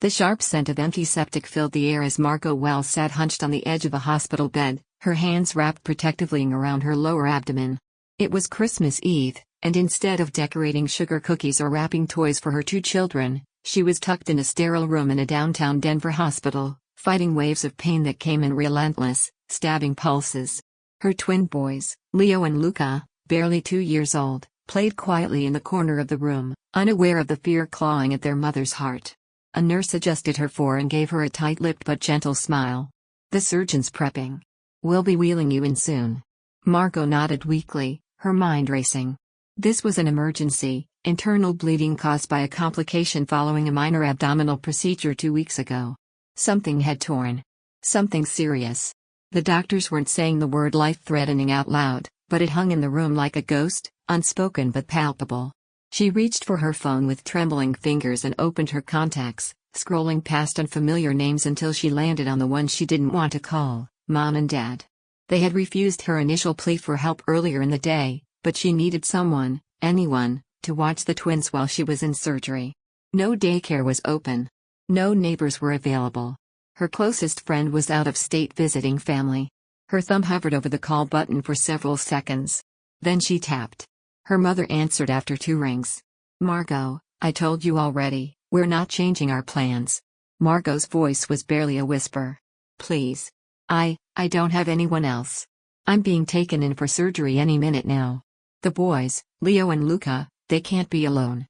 The sharp scent of antiseptic filled the air as Margot Wells sat hunched on the edge of a hospital bed, her hands wrapped protectively around her lower abdomen. It was Christmas Eve, and instead of decorating sugar cookies or wrapping toys for her 2 children, she was tucked in a sterile room in a downtown Denver hospital, fighting waves of pain that came in relentless, stabbing pulses. Her twin boys, Leo and Luca, barely 2 years old, played quietly in the corner of the room, unaware of the fear clawing at their mother's heart. A nurse adjusted her for and gave her a tight-lipped but gentle smile. "The surgeon's prepping. We'll be wheeling you in soon." Margot nodded weakly, her mind racing. This was an emergency, internal bleeding caused by a complication following a minor abdominal procedure 2 weeks ago. Something had torn. Something serious. The doctors weren't saying the word life-threatening out loud, but it hung in the room like a ghost, unspoken but palpable. She reached for her phone with trembling fingers and opened her contacts, scrolling past unfamiliar names until she landed on the one she didn't want to call, Mom and Dad. They had refused her initial plea for help earlier in the day, but she needed someone, anyone, to watch the twins while she was in surgery. No daycare was open. No neighbors were available. Her closest friend was out of state visiting family. Her thumb hovered over the call button for several seconds. Then she tapped. Her mother answered after 2 rings. "Margot, I told you already, we're not changing our plans." Margot's voice was barely a whisper. "Please. I don't have anyone else. I'm being taken in for surgery any minute now. The boys, Leo and Luca, they can't be alone."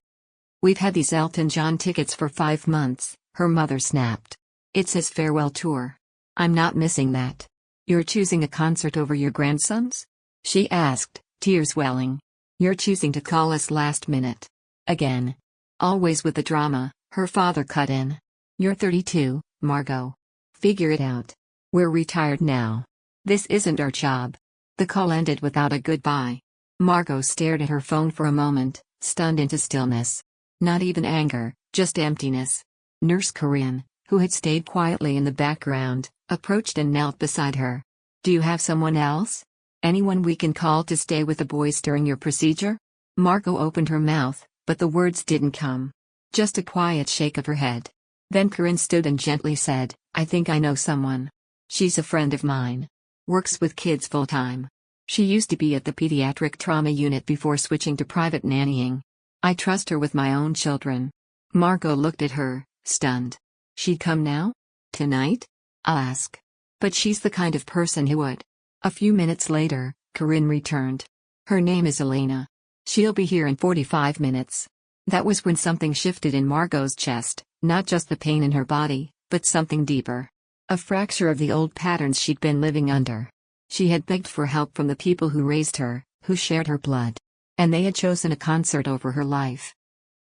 "We've had these Elton John tickets for 5 months," her mother snapped. "It's his farewell tour. I'm not missing that." "You're choosing a concert over your grandsons?" she asked, tears welling. "You're choosing to call us last minute. Again." Always with the drama, her father cut in. "You're 32, Margot. Figure it out. We're retired now. This isn't our job." The call ended without a goodbye. Margot stared at her phone for a moment, stunned into stillness. Not even anger, just emptiness. Nurse Corinne, who had stayed quietly in the background, approached and knelt beside her. "Do you have someone else? Anyone we can call to stay with the boys during your procedure?" Margot opened her mouth, but the words didn't come. Just a quiet shake of her head. Then Corinne stood and gently said, "I think I know someone. She's a friend of mine. Works with kids full-time. She used to be at the pediatric trauma unit before switching to private nannying. I trust her with my own children." Margot looked at her, stunned. "She'd come now? Tonight?" "I'll ask. But she's the kind of person who would." A few minutes later, Corinne returned. "Her name is Elena. She'll be here in 45 minutes. That was when something shifted in Margot's chest, not just the pain in her body, but something deeper. A fracture of the old patterns she'd been living under. She had begged for help from the people who raised her, who shared her blood. And they had chosen a concert over her life.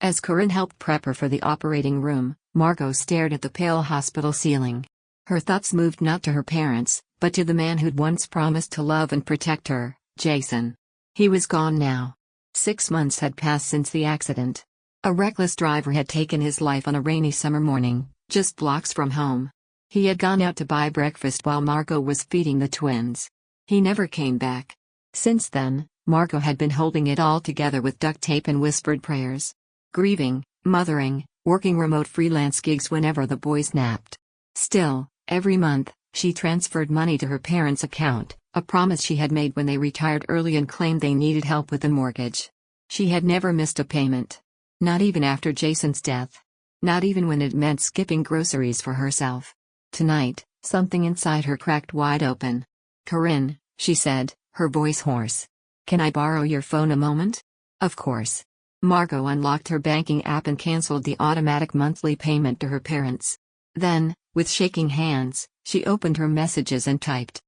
As Corinne helped prep her for the operating room, Margot stared at the pale hospital ceiling. Her thoughts moved not to her parents, but to the man who'd once promised to love and protect her, Jason. He was gone now. 6 months had passed since the accident. A reckless driver had taken his life on a rainy summer morning, just blocks from home. He had gone out to buy breakfast while Margot was feeding the twins. He never came back. Since then, Margot had been holding it all together with duct tape and whispered prayers. Grieving, mothering, working remote freelance gigs whenever the boys napped. Still, every month, she transferred money to her parents' account, a promise she had made when they retired early and claimed they needed help with the mortgage. She had never missed a payment. Not even after Jason's death. Not even when it meant skipping groceries for herself. Tonight, something inside her cracked wide open. "Corinne," she said, her voice hoarse. "Can I borrow your phone a moment?" Of course. Margot unlocked her banking app and canceled the automatic monthly payment to her parents. Then, with shaking hands, she opened her messages and typed.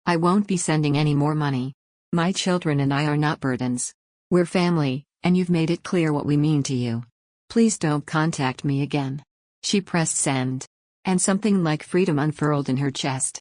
"I won't be sending any more money. My children and I are not burdens. We're family, and you've made it clear what we mean to you. Please don't contact me again." She pressed send. And something like freedom unfurled in her chest.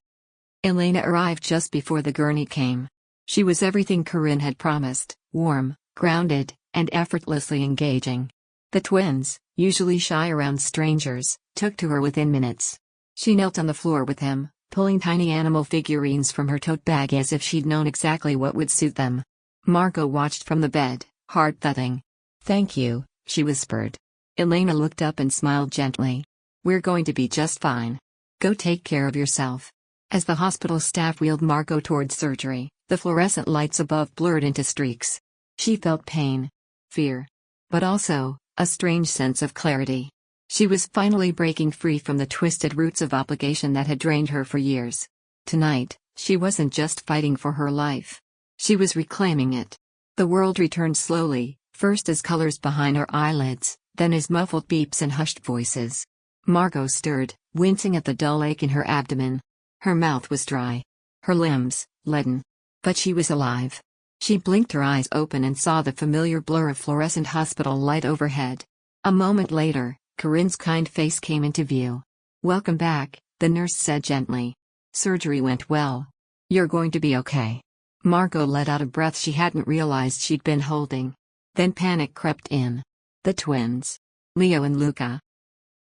Elena arrived just before the gurney came. She was everything Corinne had promised, warm, grounded, and effortlessly engaging. The twins, usually shy around strangers, took to her within minutes. She knelt on the floor with him, pulling tiny animal figurines from her tote bag as if she'd known exactly what would suit them. Margot watched from the bed, heart thudding. "Thank you," she whispered. Elena looked up and smiled gently. We're going to be just fine. Go take care of yourself. As the hospital staff wheeled Margot towards surgery, the fluorescent lights above blurred into streaks. She felt pain, fear, but also a strange sense of clarity. She was finally breaking free from the twisted roots of obligation that had drained her for years. Tonight, she wasn't just fighting for her life. She was reclaiming it. The world returned slowly, first as colors behind her eyelids, then as muffled beeps and hushed voices. Margot stirred, wincing at the dull ache in her abdomen. Her mouth was dry. Her limbs, leaden. But she was alive. She blinked her eyes open and saw the familiar blur of fluorescent hospital light overhead. A moment later, Corinne's kind face came into view. "Welcome back," the nurse said gently. "Surgery went well. You're going to be okay." Margot let out a breath she hadn't realized she'd been holding. Then panic crept in. The twins. Leo and Luca.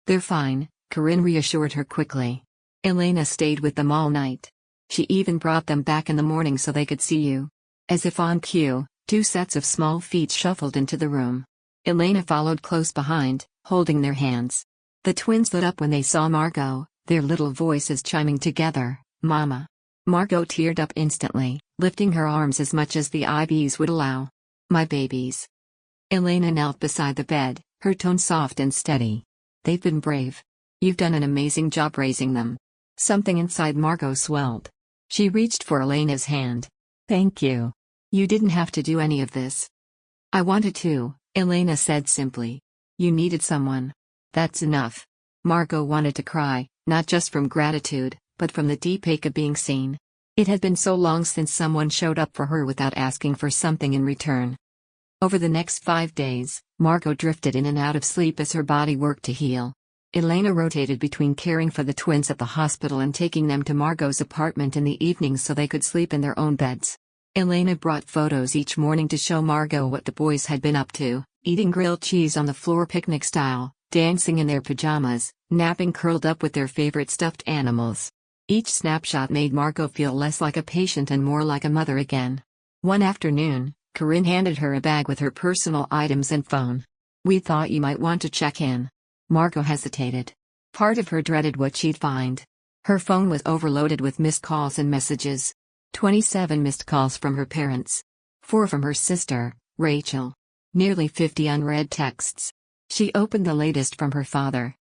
"They're fine," Corinne reassured her quickly. "Elena stayed with them all night. She even brought them back in the morning so they could see you." As if on cue, 2 sets of small feet shuffled into the room. Elena followed close behind, holding their hands. The twins lit up when they saw Margot, their little voices chiming together, "Mama." Margot teared up instantly, lifting her arms as much as the IVs would allow. "My babies." Elena knelt beside the bed, her tone soft and steady. "They've been brave. You've done an amazing job raising them." Something inside Margot swelled. She reached for Elena's hand. "Thank you. You didn't have to do any of this." "I wanted to," Elena said simply. "You needed someone. That's enough." Margot wanted to cry, not just from gratitude, but from the deep ache of being seen. It had been so long since someone showed up for her without asking for something in return. Over the next 5 days, Margot drifted in and out of sleep as her body worked to heal. Elena rotated between caring for the twins at the hospital and taking them to Margot's apartment in the evenings so they could sleep in their own beds. Elena brought photos each morning to show Margot what the boys had been up to, eating grilled cheese on the floor picnic style, dancing in their pajamas, napping curled up with their favorite stuffed animals. Each snapshot made Margot feel less like a patient and more like a mother again. One afternoon, Corinne handed her a bag with her personal items and phone. "We thought you might want to check in." Margot hesitated. Part of her dreaded what she'd find. Her phone was overloaded with missed calls and messages. 27 missed calls from her parents. 4 from her sister, Rachel. Nearly 50 unread texts. She opened the latest from her father.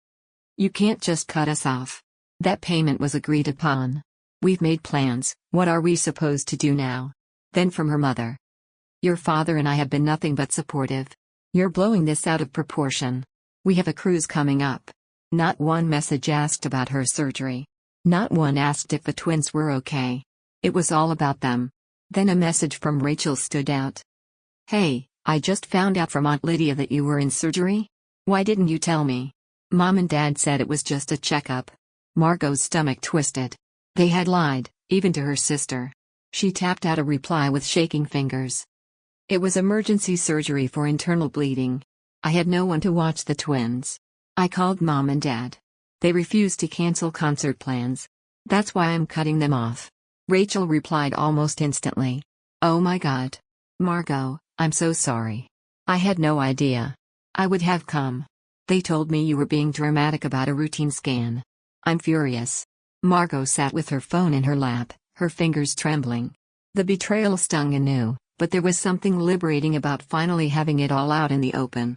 "You can't just cut us off. That payment was agreed upon. We've made plans, what are we supposed to do now?" Then from her mother. "Your father and I have been nothing but supportive. You're blowing this out of proportion. We have a cruise coming up." Not one message asked about her surgery. Not one asked if the twins were okay. It was all about them. Then a message from Rachel stood out. "Hey, I just found out from Aunt Lydia that you were in surgery. Why didn't you tell me? Mom and Dad said it was just a checkup." Margot's stomach twisted. They had lied, even to her sister. She tapped out a reply with shaking fingers. "It was emergency surgery for internal bleeding. I had no one to watch the twins. I called Mom and Dad. They refused to cancel concert plans. That's why I'm cutting them off." Rachel replied almost instantly. "Oh my God. Margot, I'm so sorry. I had no idea. I would have come. They told me you were being dramatic about a routine scan. I'm furious." Margot sat with her phone in her lap, her fingers trembling. The betrayal stung anew, but there was something liberating about finally having it all out in the open.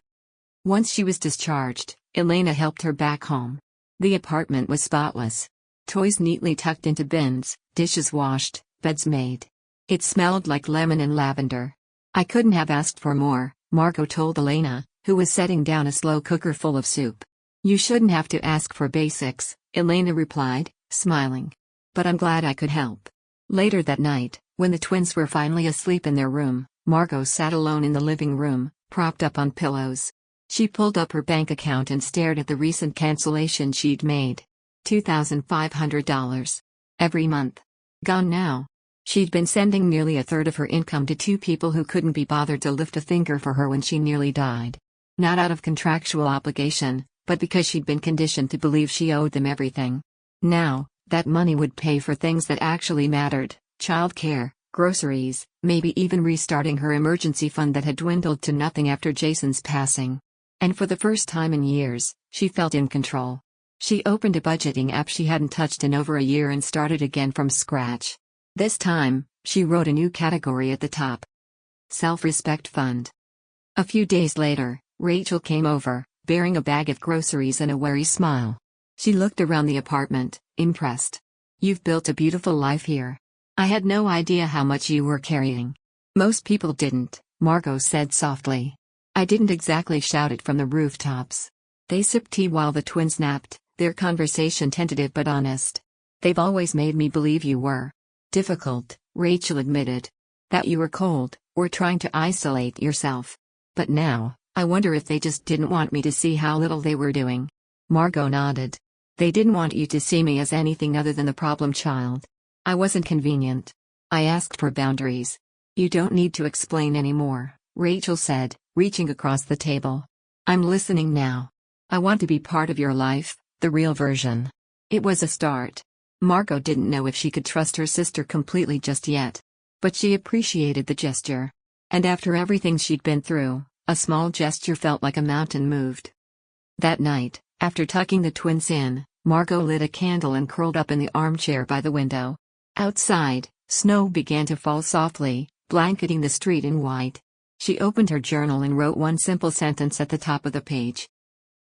Once she was discharged, Elena helped her back home. The apartment was spotless. Toys neatly tucked into bins, dishes washed, beds made. It smelled like lemon and lavender. "I couldn't have asked for more," Margot told Elena, who was setting down a slow cooker full of soup. "You shouldn't have to ask for basics," Elena replied, smiling. "But I'm glad I could help." Later that night, when the twins were finally asleep in their room, Margot sat alone in the living room, propped up on pillows. She pulled up her bank account and stared at the recent cancellation she'd made. $2,500. Every month. Gone now. She'd been sending nearly a third of her income to 2 people who couldn't be bothered to lift a finger for her when she nearly died. Not out of contractual obligation, but because she'd been conditioned to believe she owed them everything. Now, that money would pay for things that actually mattered: childcare, groceries, maybe even restarting her emergency fund that had dwindled to nothing after Jason's passing. And for the first time in years, she felt in control. She opened a budgeting app she hadn't touched in over a year and started again from scratch. This time, she wrote a new category at the top. Self-Respect Fund. A few days later, Rachel came over, bearing a bag of groceries and a wary smile. She looked around the apartment, impressed. "You've built a beautiful life here. I had no idea how much you were carrying." "Most people didn't," Margot said softly. "I didn't exactly shout it from the rooftops." They sipped tea while the twins napped, their conversation tentative but honest. "They've always made me believe you were difficult," Rachel admitted. "That you were cold, or trying to isolate yourself. But now, I wonder if they just didn't want me to see how little they were doing." Margot nodded. "They didn't want you to see me as anything other than the problem child. I wasn't convenient. I asked for boundaries." "You don't need to explain anymore," Rachel said, reaching across the table. "I'm listening now. I want to be part of your life, the real version." It was a start. Margot didn't know if she could trust her sister completely just yet. But she appreciated the gesture. And after everything she'd been through, a small gesture felt like a mountain moved. That night, after tucking the twins in, Margot lit a candle and curled up in the armchair by the window. Outside, snow began to fall softly, blanketing the street in white. She opened her journal and wrote one simple sentence at the top of the page.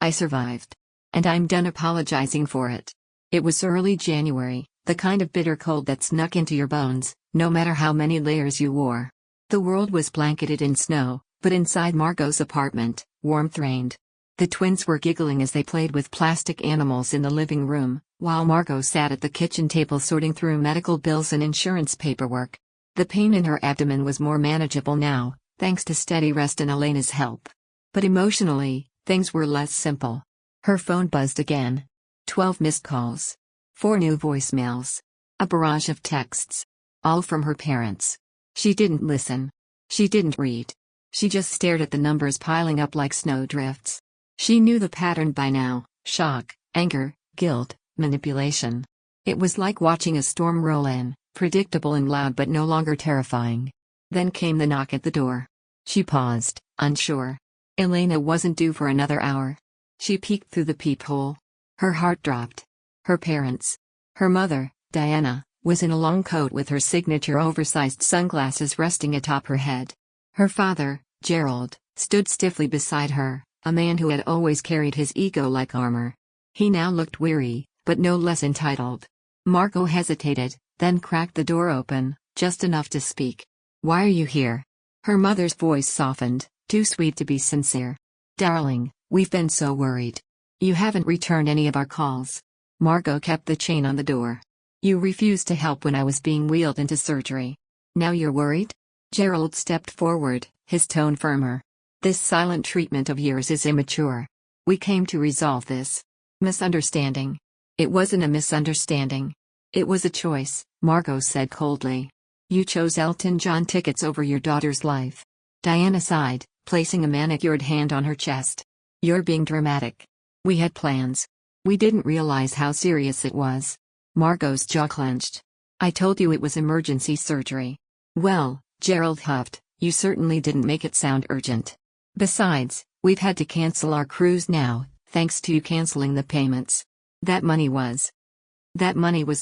"I survived. And I'm done apologizing for it." It was early January, the kind of bitter cold that snuck into your bones, no matter how many layers you wore. The world was blanketed in snow, but inside Margot's apartment, warmth reigned. The twins were giggling as they played with plastic animals in the living room, while Margot sat at the kitchen table sorting through medical bills and insurance paperwork. The pain in her abdomen was more manageable now, thanks to steady rest and Elena's help. But emotionally, things were less simple. Her phone buzzed again. 12 missed calls. 4 new voicemails. A barrage of texts. All from her parents. She didn't listen. She didn't read. She just stared at the numbers piling up like snowdrifts. She knew the pattern by now: shock, anger, guilt, manipulation. It was like watching a storm roll in, predictable and loud but no longer terrifying. Then came the knock at the door. She paused, unsure. Elena wasn't due for another hour. She peeked through the peephole. Her heart dropped. Her parents. Her mother, Diana, was in a long coat with her signature oversized sunglasses resting atop her head. Her father, Gerald, stood stiffly beside her, a man who had always carried his ego like armor. He now looked weary, but no less entitled. Margot hesitated, then cracked the door open, just enough to speak. "Why are you here?" Her mother's voice softened, too sweet to be sincere. "Darling, we've been so worried. You haven't returned any of our calls." Margot kept the chain on the door. "You refused to help when I was being wheeled into surgery. Now you're worried?" Gerald stepped forward, his tone firmer. "This silent treatment of yours is immature. We came to resolve this misunderstanding." "It wasn't a misunderstanding. It was a choice," Margot said coldly. "You chose Elton John tickets over your daughter's life." Diana sighed, placing a manicured hand on her chest. "You're being dramatic. We had plans. We didn't realize how serious it was." Margot's jaw clenched. "I told you it was emergency surgery." "Well," Gerald huffed, "you certainly didn't make it sound urgent. Besides, we've had to cancel our cruise now, thanks to you canceling the payments. That money was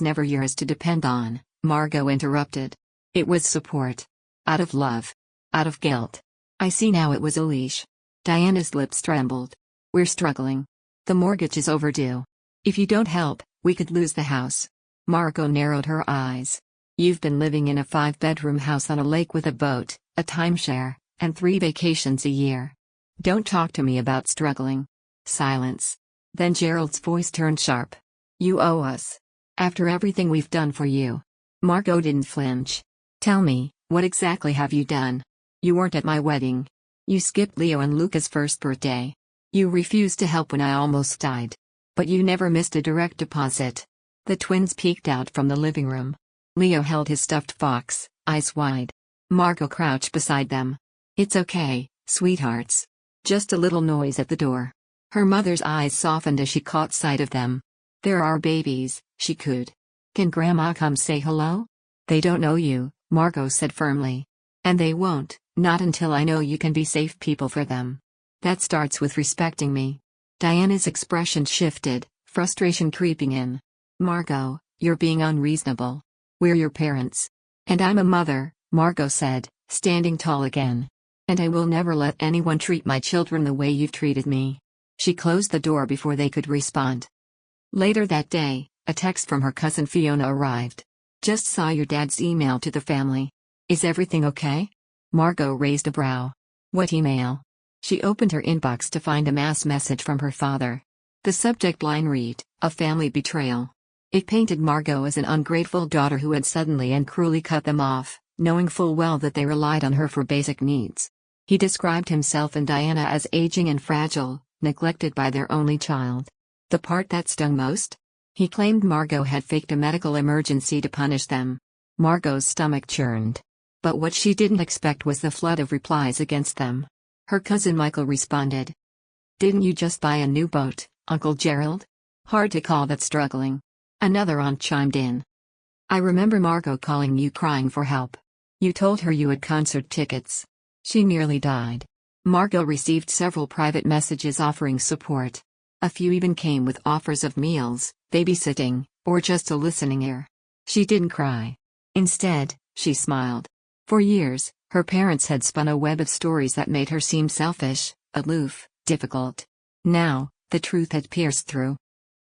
never yours to depend on," Margot interrupted. "It was support. Out of love. Out of guilt. I see now it was a leash." Diana's lips trembled. "We're struggling. The mortgage is overdue. If you don't help, we could lose the house." Margot narrowed her eyes. "You've been living in a 5-bedroom house on a lake with a boat, a timeshare, and 3 vacations a year. Don't talk to me about struggling." Silence. Then Gerald's voice turned sharp. "You owe us. After everything we've done for you." Margot didn't flinch. "Tell me, what exactly have you done? You weren't at my wedding. You skipped Leo and Luca's first birthday. You refused to help when I almost died. But you never missed a direct deposit." The twins peeked out from the living room. Leo held his stuffed fox, eyes wide. Margot crouched beside them. "It's okay, sweethearts. Just a little noise at the door." Her mother's eyes softened as she caught sight of them. "There are babies," she cooed. "Can Grandma come say hello?" "They don't know you," Margot said firmly. "And they won't, not until I know you can be safe people for them. That starts with respecting me." Diana's expression shifted, frustration creeping in. Margot, you're being unreasonable. We're your parents. And I'm a mother, Margot said, standing tall again. And I will never let anyone treat my children the way you've treated me. She closed the door before they could respond. Later that day, a text from her cousin Fiona arrived. Just saw your dad's email to the family. Is everything okay? Margot raised a brow. What email? She opened her inbox to find a mass message from her father. The subject line read, "A family betrayal." It painted Margot as an ungrateful daughter who had suddenly and cruelly cut them off, knowing full well that they relied on her for basic needs. He described himself and Diana as aging and fragile, neglected by their only child. The part that stung most? He claimed Margot had faked a medical emergency to punish them. Margot's stomach churned. But what she didn't expect was the flood of replies against them. Her cousin Michael responded. Didn't you just buy a new boat, Uncle Gerald? Hard to call that struggling. Another aunt chimed in. I remember Margot calling you crying for help. You told her you had concert tickets. She nearly died. Margot received several private messages offering support. A few even came with offers of meals, babysitting, or just a listening ear. She didn't cry. Instead, she smiled. For years, her parents had spun a web of stories that made her seem selfish, aloof, difficult. Now, the truth had pierced through.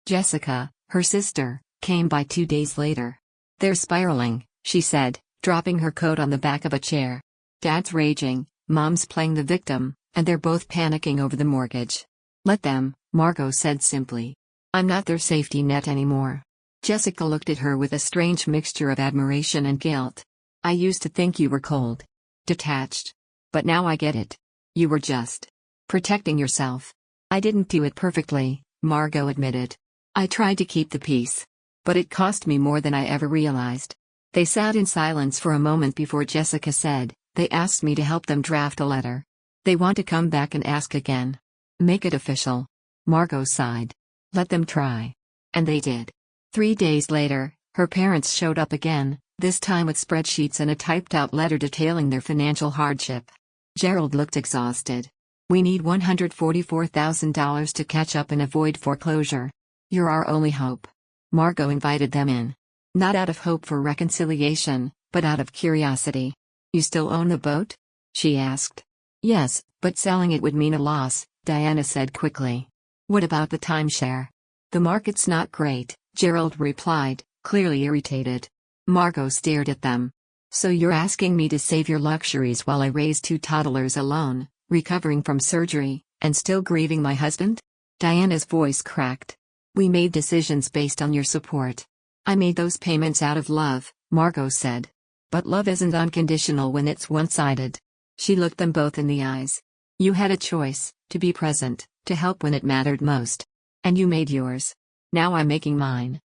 Jessica, her sister, came by 2 days later. They're spiraling, she said, dropping her coat on the back of a chair. Dad's raging, Mom's playing the victim, and they're both panicking over the mortgage. Let them, Margot said simply. I'm not their safety net anymore. Jessica looked at her with a strange mixture of admiration and guilt. I used to think you were cold. Detached. But now I get it. You were just protecting yourself. I didn't do it perfectly, Margot admitted. I tried to keep the peace. But it cost me more than I ever realized. They sat in silence for a moment before Jessica said, they asked me to help them draft a letter. They want to come back and ask again. Make it official. Margot sighed. Let them try. And they did. 3 days later, her parents showed up again, this time with spreadsheets and a typed-out letter detailing their financial hardship. Gerald looked exhausted. We need $144,000 to catch up and avoid foreclosure. You're our only hope. Margot invited them in. Not out of hope for reconciliation, but out of curiosity. You still own the boat? She asked. Yes, but selling it would mean a loss, Diana said quickly. What about the timeshare? The market's not great, Gerald replied, clearly irritated. Margot stared at them. So you're asking me to save your luxuries while I raise 2 toddlers alone, recovering from surgery, and still grieving my husband? Diana's voice cracked. We made decisions based on your support. I made those payments out of love, Margot said. But love isn't unconditional when it's one-sided. She looked them both in the eyes. You had a choice, to be present, to help when it mattered most. And you made yours. Now I'm making mine.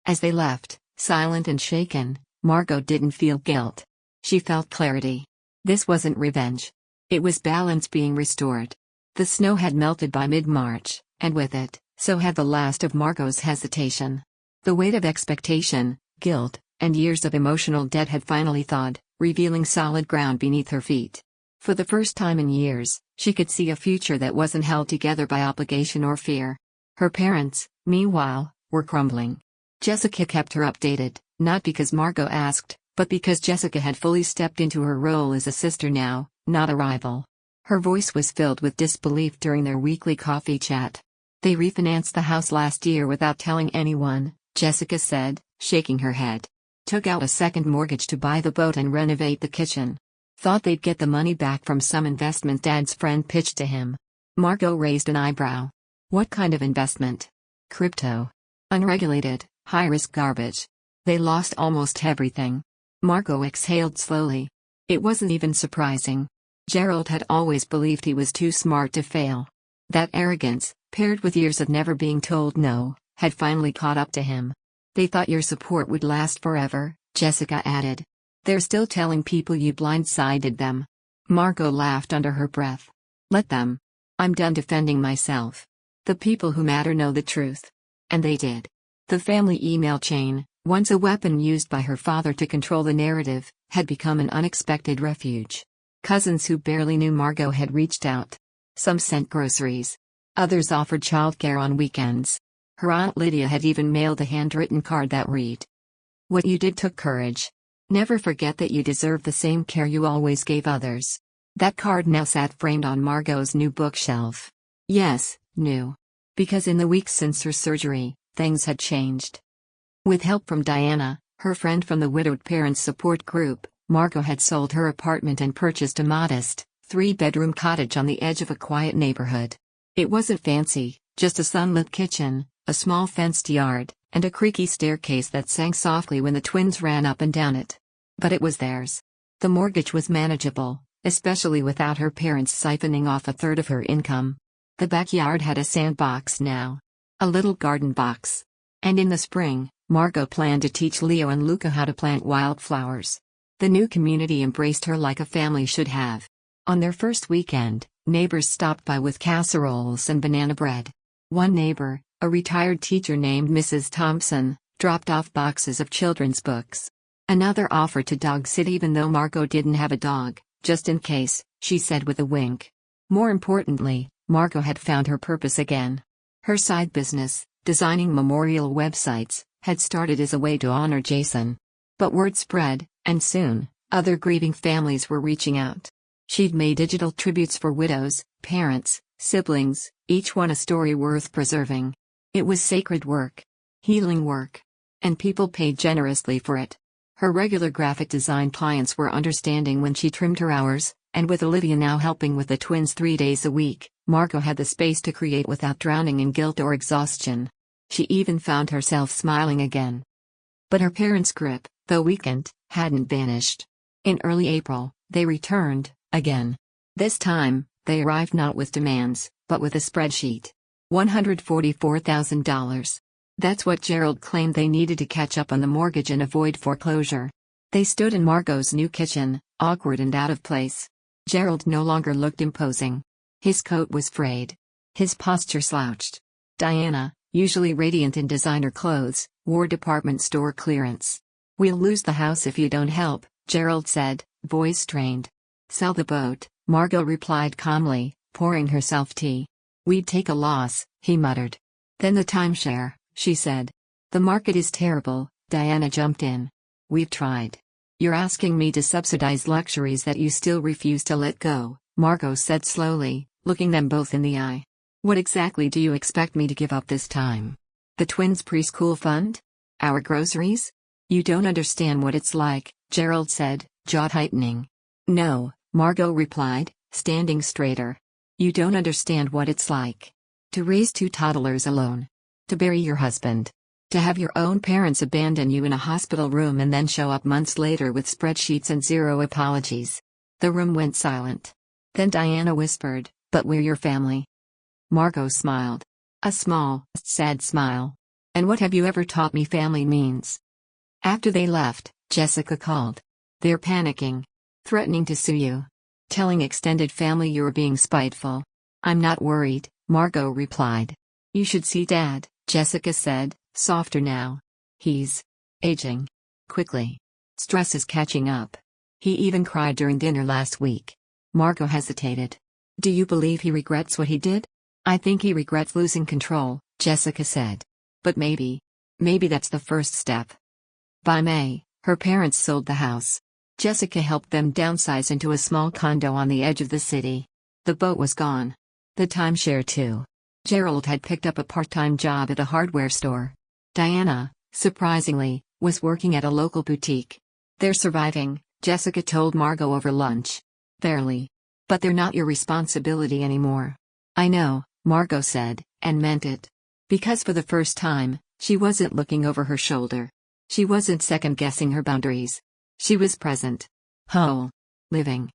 As they left, silent and shaken, Margot didn't feel guilt. She felt clarity. This wasn't revenge. It was balance being restored. The snow had melted by mid-March, and with it, so had the last of Margot's hesitation. The weight of expectation, guilt, and years of emotional debt had finally thawed, revealing solid ground beneath her feet. For the first time in years, she could see a future that wasn't held together by obligation or fear. Her parents, meanwhile, were crumbling. Jessica kept her updated, not because Margot asked, but because Jessica had fully stepped into her role as a sister now, not a rival. Her voice was filled with disbelief during their weekly coffee chat. They refinanced the house last year without telling anyone, Jessica said, shaking her head. Took out a second mortgage to buy the boat and renovate the kitchen. Thought they'd get the money back from some investment Dad's friend pitched to him. Margot raised an eyebrow. What kind of investment? Crypto. Unregulated, high-risk garbage. They lost almost everything. Margot exhaled slowly. It wasn't even surprising. Gerald had always believed he was too smart to fail. That arrogance, paired with years of never being told no, had finally caught up to him. They thought your support would last forever, Jessica added. They're still telling people you blindsided them. Margot laughed under her breath. Let them. I'm done defending myself. The people who matter know the truth. And they did. The family email chain, once a weapon used by her father to control the narrative, had become an unexpected refuge. Cousins who barely knew Margot had reached out. Some sent groceries. Others offered childcare on weekends. Her Aunt Lydia had even mailed a handwritten card that read, "What you did took courage. Never forget that you deserve the same care you always gave others." That card now sat framed on Margot's new bookshelf. Yes, new. Because in the weeks since her surgery, things had changed. With help from Diana, her friend from the widowed parents support group, Margot had sold her apartment and purchased a modest, 3-bedroom cottage on the edge of a quiet neighborhood. It wasn't fancy, just a sunlit kitchen, a small fenced yard, and a creaky staircase that sang softly when the twins ran up and down it. But it was theirs. The mortgage was manageable, especially without her parents siphoning off a third of her income. The backyard had a sandbox now. A little garden box. And in the spring, Margot planned to teach Leo and Luca how to plant wildflowers. The new community embraced her like a family should have. On their first weekend, neighbors stopped by with casseroles and banana bread. One neighbor, a retired teacher named Mrs. Thompson, dropped off boxes of children's books. Another offered to dog sit even though Margot didn't have a dog, just in case, she said with a wink. More importantly, Margot had found her purpose again. Her side business, designing memorial websites, had started as a way to honor Jason. But word spread, and soon, other grieving families were reaching out. She'd made digital tributes for widows, parents, siblings, each one a story worth preserving. It was sacred work. Healing work. And people paid generously for it. Her regular graphic design clients were understanding when she trimmed her hours, and with Olivia now helping with the twins 3 days a week, Margot had the space to create without drowning in guilt or exhaustion. She even found herself smiling again. But her parents' grip, though weakened, hadn't vanished. In early April, they returned, again. This time, they arrived not with demands, but with a spreadsheet. $144,000. That's what Gerald claimed they needed to catch up on the mortgage and avoid foreclosure. They stood in Margot's new kitchen, awkward and out of place. Gerald no longer looked imposing. His coat was frayed. His posture slouched. Diana, usually radiant in designer clothes, wore department store clearance. "We'll lose the house if you don't help," Gerald said, voice strained. "Sell the boat," Margot replied calmly, pouring herself tea. "We'd take a loss," he muttered. "Then the timeshare," she said. "The market is terrible," Diana jumped in. "We've tried." "You're asking me to subsidize luxuries that you still refuse to let go," Margot said slowly, looking them both in the eye. "What exactly do you expect me to give up this time? The twins' preschool fund? Our groceries?" "You don't understand what it's like," Gerald said, jaw tightening. "No," Margot replied, standing straighter. "You don't understand what it's like. To raise 2 toddlers alone. To bury your husband. To have your own parents abandon you in a hospital room and then show up months later with spreadsheets and 0 apologies." The room went silent. Then Diana whispered, "But we're your family." Margot smiled. A small, sad smile. "And what have you ever taught me family means?" After they left, Jessica called. "They're panicking. Threatening to sue you. Telling extended family you're being spiteful." "I'm not worried," Margot replied. "You should see Dad," Jessica said, softer now. "He's aging. Quickly. Stress is catching up. He even cried during dinner last week." Margot hesitated. "Do you believe he regrets what he did?" "I think he regrets losing control," Jessica said. "But maybe that's the first step." By May, her parents sold the house. Jessica helped them downsize into a small condo on the edge of the city. The boat was gone. The timeshare too. Gerald had picked up a part-time job at a hardware store. Diana, surprisingly, was working at a local boutique. "They're surviving," Jessica told Margot over lunch. "Barely. But they're not your responsibility anymore." "I know," Margot said, and meant it. Because for the first time, she wasn't looking over her shoulder. She wasn't second-guessing her boundaries. She was present. Whole. Living.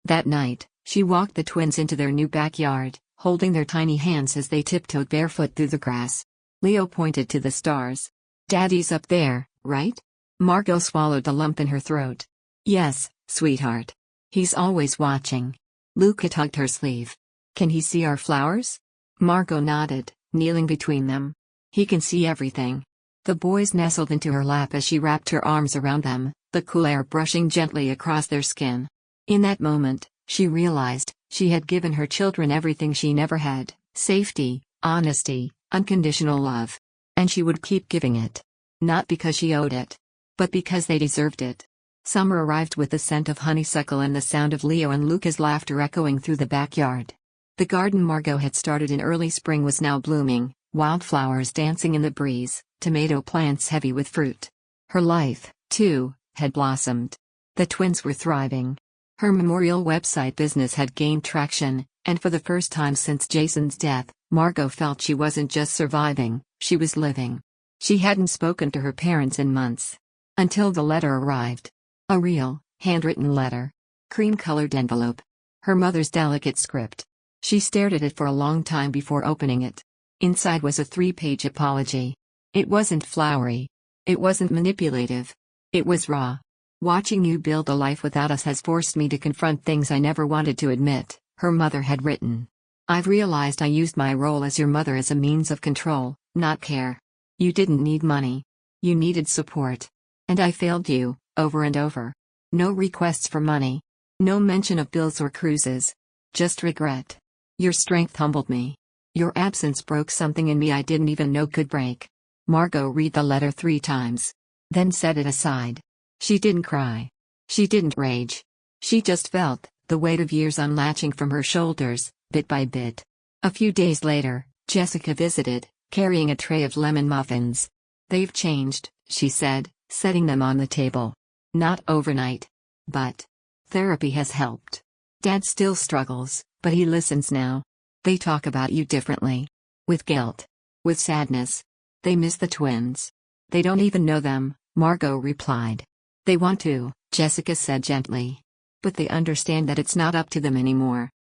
That night, she walked the twins into their new backyard, holding their tiny hands as they tiptoed barefoot through the grass. Leo pointed to the stars. "Daddy's up there, right?" Margot swallowed the lump in her throat. "Yes, sweetheart. He's always watching." Luca tugged her sleeve. "Can he see our flowers?" Margot nodded, kneeling between them. "He can see everything." The boys nestled into her lap as she wrapped her arms around them, the cool air brushing gently across their skin. In that moment, she realized she had given her children everything she never had: safety, honesty, unconditional love. And she would keep giving it. Not because she owed it, but because they deserved it. Summer arrived with the scent of honeysuckle and the sound of Leo and Luca's laughter echoing through the backyard. The garden Margot had started in early spring was now blooming, wildflowers dancing in the breeze, tomato plants heavy with fruit. Her life, too, had blossomed. The twins were thriving. Her memorial website business had gained traction, and for the first time since Jason's death, Margot felt she wasn't just surviving, she was living. She hadn't spoken to her parents in months. Until the letter arrived. A real, handwritten letter. Cream-colored envelope. Her mother's delicate script. She stared at it for a long time before opening it. Inside was a 3-page apology. It wasn't flowery. It wasn't manipulative. It was raw. Watching you build a life without us has forced me to confront things I never wanted to admit, her mother had written. I've realized I used my role as your mother as a means of control, not care. You didn't need money. You needed support. And I failed you, over and over. No requests for money. No mention of bills or cruises. Just regret. Your strength humbled me. Your absence broke something in me I didn't even know could break. Margot read the letter 3 times. Then set it aside. She didn't cry. She didn't rage. She just felt the weight of years unlatching from her shoulders, bit by bit. A few days later, Jessica visited, carrying a tray of lemon muffins. They've changed, she said, setting them on the table. Not overnight. But therapy has helped. Dad still struggles, but he listens now. They talk about you differently. With guilt. With sadness. They miss the twins. They don't even know them, Margot replied. They want to, Jessica said gently. But they understand that it's not up to them anymore.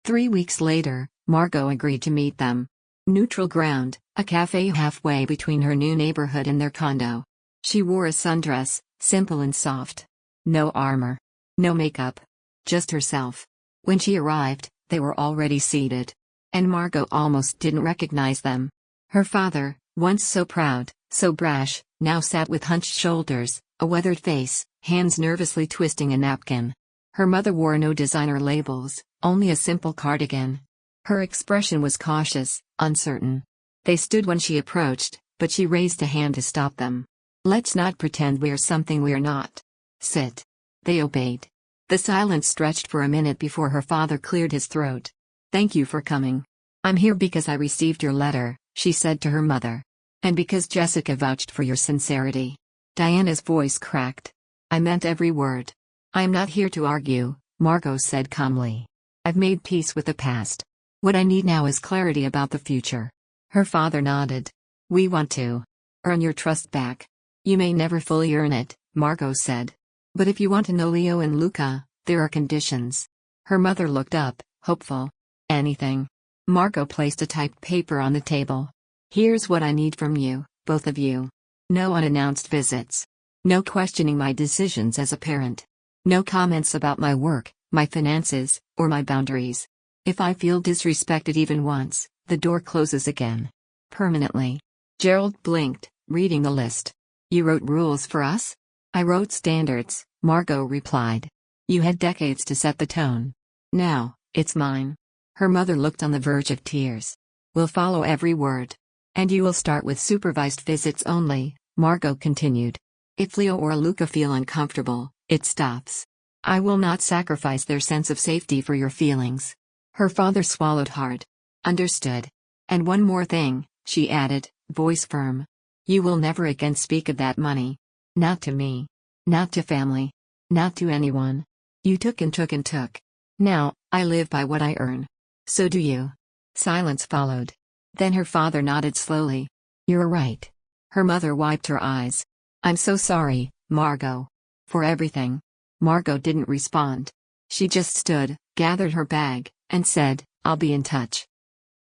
3 weeks later, Margot agreed to meet them. Neutral ground, a cafe halfway between her new neighborhood and their condo. She wore a sundress, simple and soft. No armor. No makeup. Just herself. When she arrived, they were already seated. And Margot almost didn't recognize them. Her father, once so proud, so brash, now sat with hunched shoulders, a weathered face, hands nervously twisting a napkin. Her mother wore no designer labels, only a simple cardigan. Her expression was cautious, uncertain. They stood when she approached, but she raised a hand to stop them. Let's not pretend we're something we're not. Sit. They obeyed. The silence stretched for a minute before her father cleared his throat. Thank you for coming. I'm here because I received your letter, she said to her mother. And because Jessica vouched for your sincerity. Diana's voice cracked. I meant every word. I'm not here to argue, Margot said calmly. I've made peace with the past. What I need now is clarity about the future. Her father nodded. We want to earn your trust back. You may never fully earn it, Margot said. But if you want to know Leo and Luca, there are conditions. Her mother looked up, hopeful. Anything. Margot placed a typed paper on the table. Here's what I need from you, both of you. No unannounced visits. No questioning my decisions as a parent. No comments about my work, my finances, or my boundaries. If I feel disrespected even once, the door closes again. Permanently. Gerald blinked, reading the list. You wrote rules for us? I wrote standards, Margot replied. You had decades to set the tone. Now, it's mine. Her mother looked on the verge of tears. We'll follow every word. And you will start with supervised visits only, Margot continued. If Leo or Luca feel uncomfortable, it stops. I will not sacrifice their sense of safety for your feelings. Her father swallowed hard. Understood. And one more thing, she added, voice firm. You will never again speak of that money. Not to me. Not to family. Not to anyone. You took and took and took. Now, I live by what I earn. So do you. Silence followed. Then her father nodded slowly. You're right. Her mother wiped her eyes. I'm so sorry, Margot. For everything. Margot didn't respond. She just stood, gathered her bag, and said, I'll be in touch.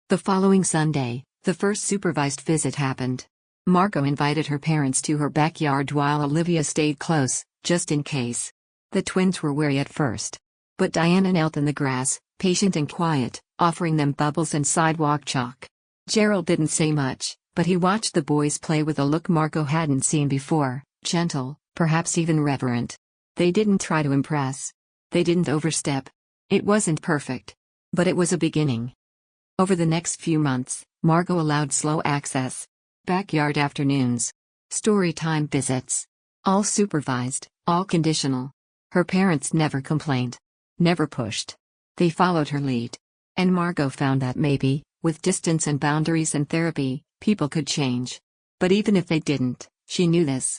The following Sunday, the first supervised visit happened. Margot invited her parents to her backyard while Olivia stayed close, just in case. The twins were wary at first. But Diana knelt in the grass, patient and quiet, offering them bubbles and sidewalk chalk. Gerald didn't say much, but he watched the boys play with a look Margot hadn't seen before, gentle, perhaps even reverent. They didn't try to impress. They didn't overstep. It wasn't perfect. But it was a beginning. Over the next few months, Margot allowed slow access. Backyard afternoons. Story time visits. All supervised, all conditional. Her parents never complained. Never pushed. They followed her lead. And Margot found that maybe, with distance and boundaries and therapy, people could change. But even if they didn't, she knew this.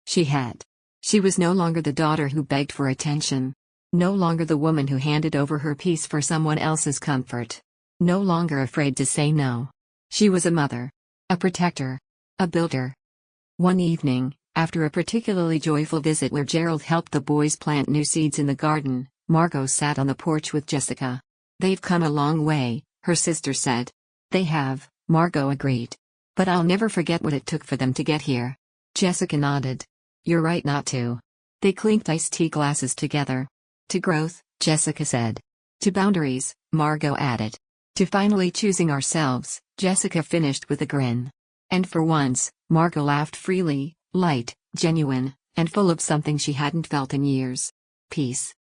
She was no longer the daughter who begged for attention. No longer the woman who handed over her peace for someone else's comfort. No longer afraid to say no. She was a mother. A protector. A builder. One evening, after a particularly joyful visit where Gerald helped the boys plant new seeds in the garden, Margot sat on the porch with Jessica. "They've come a long way," her sister said. "They have," Margot agreed. "But I'll never forget what it took for them to get here." Jessica nodded. "You're right not to." They clinked iced tea glasses together. "To growth," Jessica said. "To boundaries," Margot added. "To finally choosing ourselves," Jessica finished with a grin. And for once, Margot laughed freely, light, genuine, and full of something she hadn't felt in years. Peace.